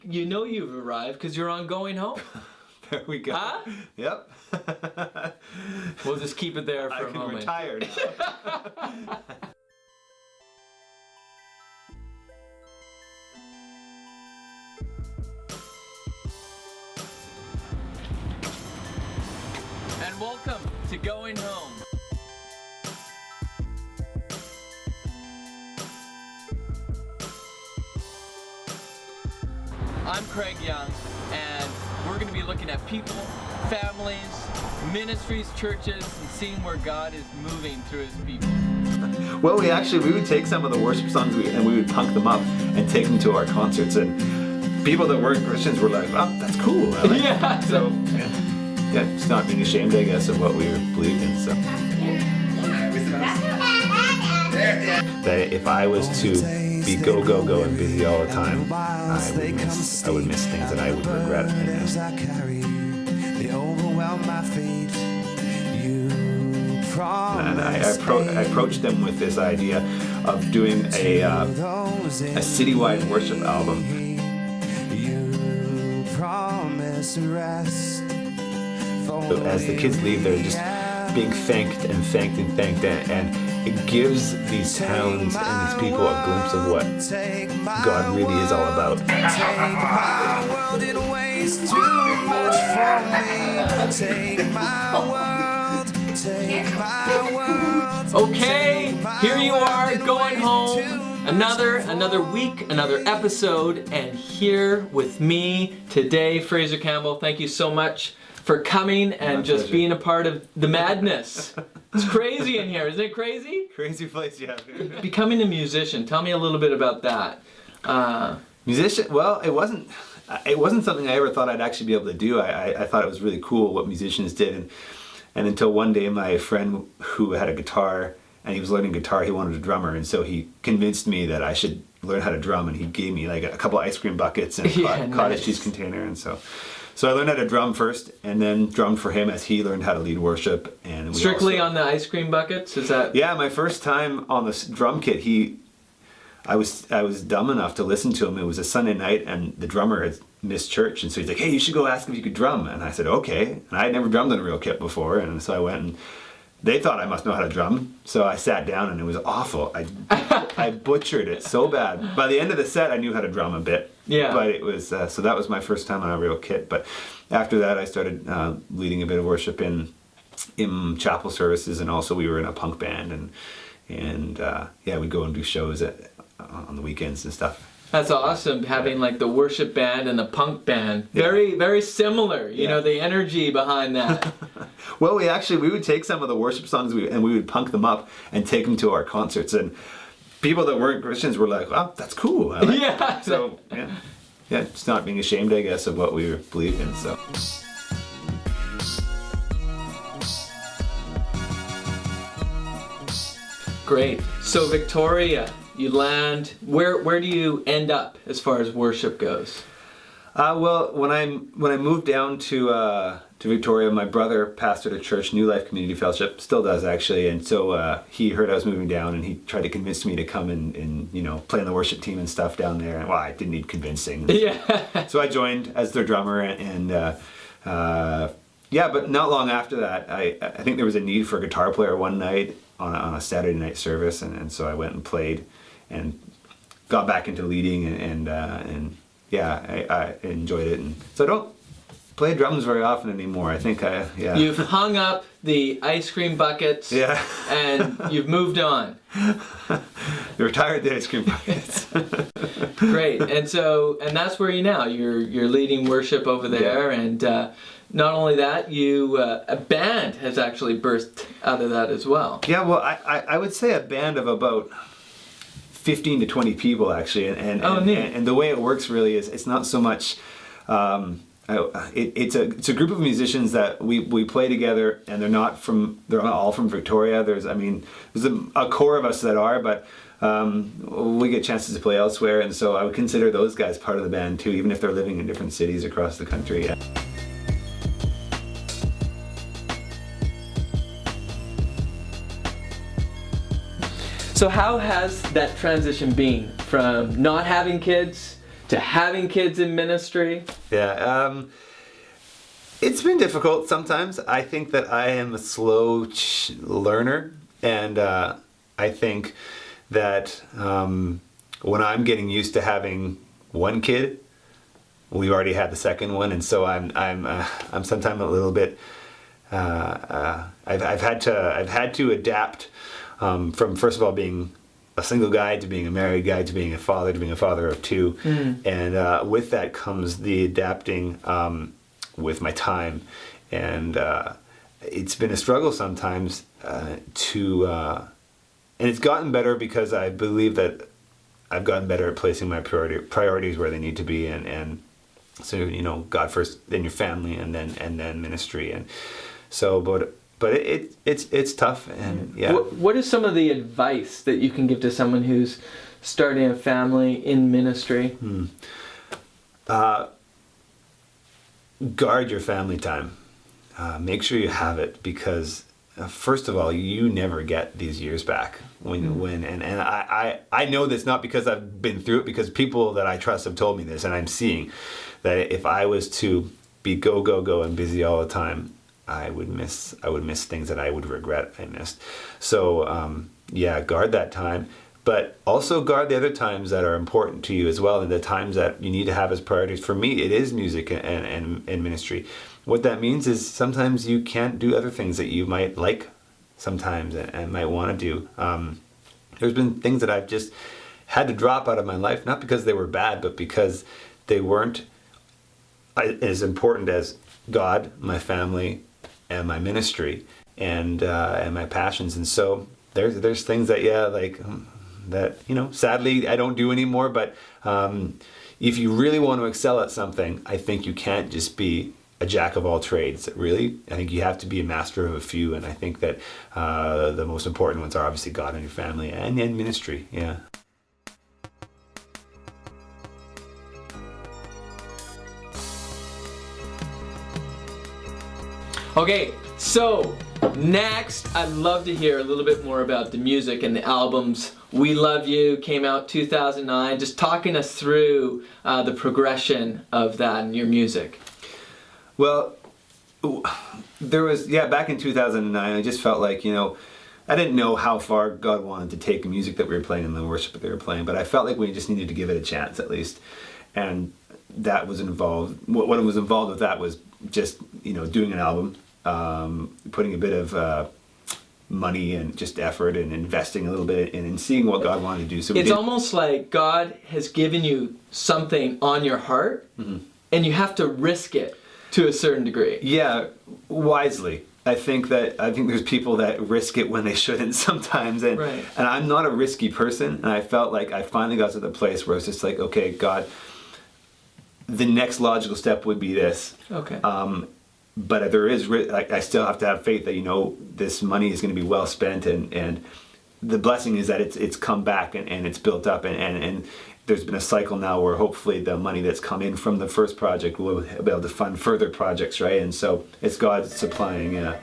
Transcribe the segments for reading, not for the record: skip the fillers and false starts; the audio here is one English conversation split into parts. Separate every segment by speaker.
Speaker 1: you know you've arrived because you're on Going Home.
Speaker 2: There we go.
Speaker 1: Huh?
Speaker 2: Yep.
Speaker 1: We'll just keep it there for a moment.
Speaker 2: I can retire now.
Speaker 1: And welcome to Going Home. I'm Craig Young, and we're going to be looking at people, families, ministries, churches, and seeing where God is moving through His people.
Speaker 2: Well, we would take some of the worship songs and we would punk them up and take them to our concerts, and people that weren't Christians were like, "Oh, that's cool." I like
Speaker 1: Yeah.
Speaker 2: So yeah, just not being ashamed, I guess, of what we believed in. So that if I was to be go and busy all the time, I would miss things that I would regret. And I approached them with this idea of doing a citywide worship album. As the kids leave, they're just being thanked, and it gives these towns and these people a glimpse of what God really is all about.
Speaker 1: Okay, here you are, going home. Another week, another episode, and here with me today, Fraser Campbell. Thank you so much for coming and just being a part of the madness. It's crazy in here, isn't it crazy?
Speaker 2: Crazy place you have here.
Speaker 1: Becoming a musician, tell me a little bit about that.
Speaker 2: Musician? Well, it wasn't something I ever thought I'd actually be able to do. I thought it was really cool what musicians did, and until one day my friend who had a guitar, and he was learning guitar, he wanted a drummer, and so he convinced me that I should learn how to drum, and he gave me like a couple of ice cream buckets and a cottage cheese container, and so I learned how to drum first, and then drummed for him as he learned how to lead worship. And
Speaker 1: strictly on the ice cream buckets? Is that?
Speaker 2: Yeah, my first time on the drum kit, I was dumb enough to listen to him. It was a Sunday night, and the drummer had missed church, and so he's like, "Hey, you should go ask if you could drum." And I said, "Okay." And I had never drummed on a real kit before, and so I went, and they thought I must know how to drum. So I sat down, and it was awful. I butchered it so bad. By the end of the set, I knew how to drum a bit.
Speaker 1: Yeah.
Speaker 2: But it was so that was my first time on a real kit. But after that, I started leading a bit of worship in chapel services, and also we were in a punk band, and we'd go and do shows on the weekends and stuff.
Speaker 1: That's awesome, having like the worship band and the punk band. Very, very similar, you know, the energy behind that.
Speaker 2: Well, we would take some of the worship songs and we would punk them up and take them to our concerts, and people that weren't Christians were like, "Oh, that's cool." I like
Speaker 1: yeah.
Speaker 2: So, just not being ashamed, I guess, of what we believed in, so.
Speaker 1: Great. So Victoria, you land. Where do you end up as far as worship goes?
Speaker 2: Well, when I moved down to Victoria, my brother pastored a church, New Life Community Fellowship, still does actually, and so he heard I was moving down, and he tried to convince me to come and play on the worship team and stuff down there. And well, I didn't need convincing.
Speaker 1: Yeah.
Speaker 2: So I joined as their drummer, and but not long after that, I think there was a need for a guitar player one night on a Saturday night service, and so I went and played and got back into leading, and I enjoyed it, and so I don't play drums very often anymore. I think
Speaker 1: You've hung up the ice cream buckets, and you've moved on.
Speaker 2: You retired the ice cream buckets.
Speaker 1: Great, and that's where you're leading worship over there, and not only that, a band has actually burst out of that as well.
Speaker 2: Yeah, well, I would say a band of about 15 to 20 people actually, and the way it works really is it's not so much. It's a group of musicians that we play together, and they're not all from Victoria. There's a core of us that are, but we get chances to play elsewhere, and so I would consider those guys part of the band too, even if they're living in different cities across the country. Yeah.
Speaker 1: So how has that transition been from not having kids to having kids in ministry?
Speaker 2: Yeah, it's been difficult sometimes. I think that I am a slow learner, and I think that when I'm getting used to having one kid, we already had the second one, and so I'm sometimes a little bit. I've had to adapt from, first of all, being a single guy to being a married guy to being a father of two, and with that comes the adapting with my time, and it's been a struggle sometimes and it's gotten better because I believe that I've gotten better at placing my priorities where they need to be, and so, you know, God first, then your family, and then ministry, and so but it's tough, and yeah.
Speaker 1: What is some of the advice that you can give to someone who's starting a family in ministry?
Speaker 2: Guard your family time. Make sure you have it, because first of all, you never get these years back. And I know this not because I've been through it, because people that I trust have told me this, and I'm seeing that if I was to be go and busy all the time, I would miss things that I would regret I missed. So yeah, guard that time, but also guard the other times that are important to you as well, and the times that you need to have as priorities. For me, it is music and ministry. What that means is sometimes you can't do other things that you might like sometimes and might want to do. There's been things that I've just had to drop out of my life, not because they were bad, but because they weren't as important as God, my family, and my ministry, and my passions. And so there's things that that, you know, sadly I don't do anymore. But if you really want to excel at something, I think you can't just be a jack of all trades. Really, I think you have to be a master of a few, and I think that the most important ones are obviously God and your family and ministry. Yeah.
Speaker 1: Okay, so next I'd love to hear a little bit more about the music and the albums. We Love You came out 2009. Just talking us through the progression of that and your music.
Speaker 2: Well, there was, back in 2009, I just felt like, you know, I didn't know how far God wanted to take the music that we were playing and the worship that they were playing, but I felt like we just needed to give it a chance at least. And that was involved, what was involved with that was just, you know, doing an album, putting a bit of money and just effort and investing a little bit and seeing what God wanted to do. So
Speaker 1: it's almost like God has given you something on your heart, and you have to risk it to a certain degree. Yeah,
Speaker 2: wisely. I think there's people that risk it when they shouldn't sometimes, and I'm not a risky person, and I felt like I finally got to the place where it's just like, okay, God, the next logical step would be this.
Speaker 1: Okay.
Speaker 2: But there is, I still have to have faith that, you know, this money is going to be well spent, and the blessing is that it's come back and it's built up, and there's been a cycle now where hopefully the money that's come in from the first project will be able to fund further projects, right? And so it's God supplying, yeah.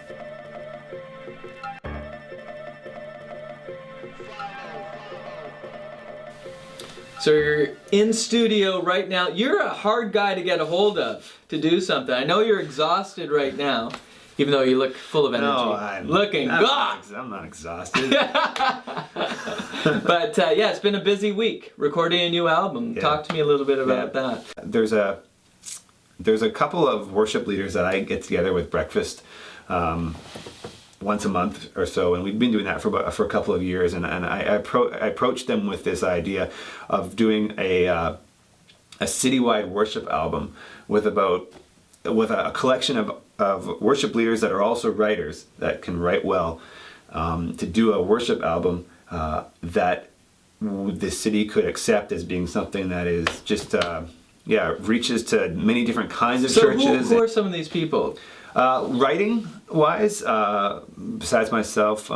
Speaker 1: So you're in studio right now. You're a hard guy to get a hold of to do something. I know you're exhausted right now, even though you look full of energy.
Speaker 2: No,
Speaker 1: I'm
Speaker 2: not exhausted.
Speaker 1: But yeah, it's been a busy week recording a new album. Yeah. Talk to me a little bit about that.
Speaker 2: There's a couple of worship leaders that I get together with breakfast once a month or so, and we've been doing that for a couple of years. And I approached them with this idea of doing a citywide worship album with a collection of worship leaders that are also writers that can write well, to do a worship album that the city could accept as being something that is just reaches to many different kinds of churches.
Speaker 1: So who are some of these people?
Speaker 2: Writing wise, besides myself,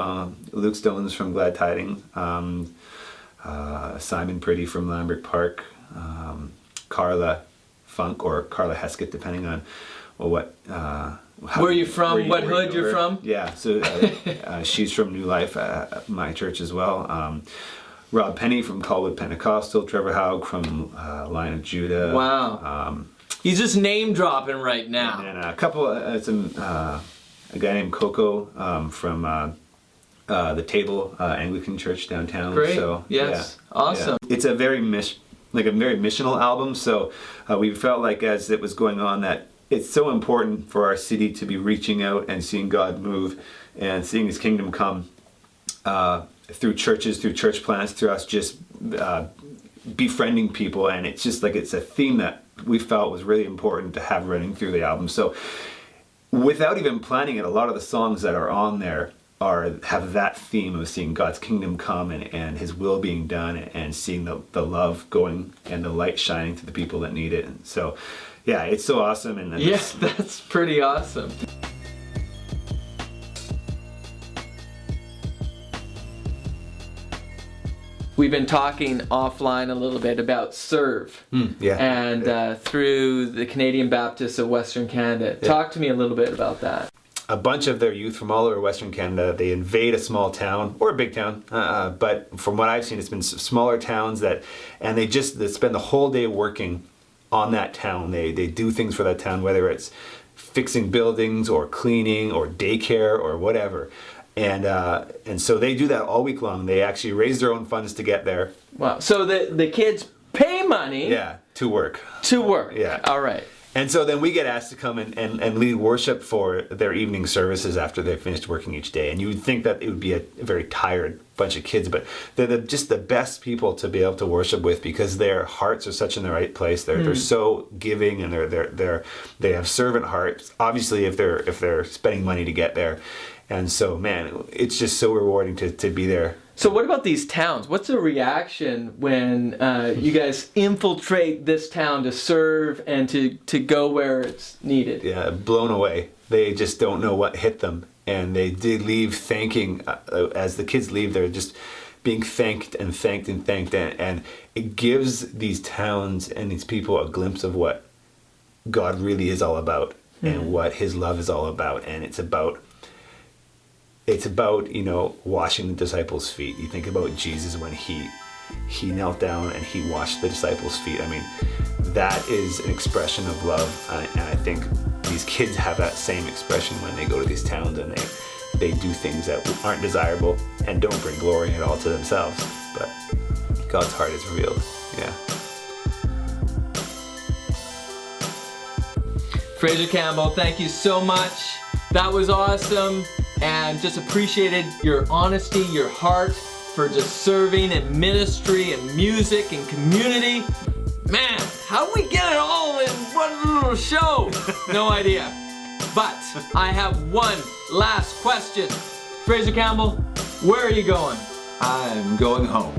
Speaker 2: Luke Stones from Glad Tidings, Simon Pretty from Lambert Park, Carla Funk or Carla Heskett, depending on what.
Speaker 1: Where are you from? What hood you're from?
Speaker 2: Yeah, so she's from New Life, my church as well. Rob Penny from Colwood Pentecostal, Trevor Haug from Line of Judah.
Speaker 1: Wow. He's just name dropping right now.
Speaker 2: And a couple, a guy named Coco from the Table Anglican Church downtown.
Speaker 1: Great.
Speaker 2: So,
Speaker 1: yes.
Speaker 2: Yeah,
Speaker 1: awesome.
Speaker 2: yeah. It's a very very missional album. So we felt like as it was going on that it's so important for our city to be reaching out and seeing God move and seeing His kingdom come through churches, through church plants, through us just befriending people. And it's just like it's a theme that we felt was really important to have running through the album. So without even planning it, a lot of the songs that are on there have that theme of seeing God's kingdom come and His will being done and seeing the love going and the light shining to the people that need it. And so, yeah, it's so awesome. And
Speaker 1: yes, that's pretty awesome. We've been talking offline a little bit about Serve. And through the Canadian Baptists of Western Canada. Yeah. Talk to me a little bit about that.
Speaker 2: A bunch of their youth from all over Western Canada, they invade a small town or a big town, but from what I've seen, it's been smaller towns they spend the whole day working on that town. They do things for that town, whether it's fixing buildings or cleaning or daycare or whatever. And so they do that all week long. They actually raise their own funds to get there.
Speaker 1: Wow. So the kids pay money.
Speaker 2: Yeah, to work.
Speaker 1: To work.
Speaker 2: Yeah.
Speaker 1: All right.
Speaker 2: And so then we get asked to come and lead worship for their evening services after they've finished working each day. And you would think that it would be a very tired bunch of kids, but they're just the best people to be able to worship with because their hearts are such in the right place. They're so giving and they have servant hearts. Obviously, if they're spending money to get there. And so, man, it's just so rewarding to be there.
Speaker 1: So what about these towns? What's the reaction when you guys infiltrate this town to serve and to go where it's needed?
Speaker 2: Yeah, blown away. They just don't know what hit them. And they did leave thanking, as the kids leave, they're just being thanked and thanked and thanked. And it gives these towns and these people a glimpse of what God really is all about and what His love is all about. And it's about, washing the disciples' feet. You think about Jesus when he knelt down and He washed the disciples' feet. I mean, that is an expression of love. And I think these kids have that same expression when they go to these towns and they do things that aren't desirable and don't bring glory at all to themselves. But God's heart is revealed. Yeah.
Speaker 1: Fraser Campbell, thank you so much. That was awesome. And just appreciated your honesty, your heart for just serving in ministry and music and community. Man, how do we get it all in one little show? No idea. But I have one last question. Fraser Campbell, where are you going?
Speaker 3: I'm going home.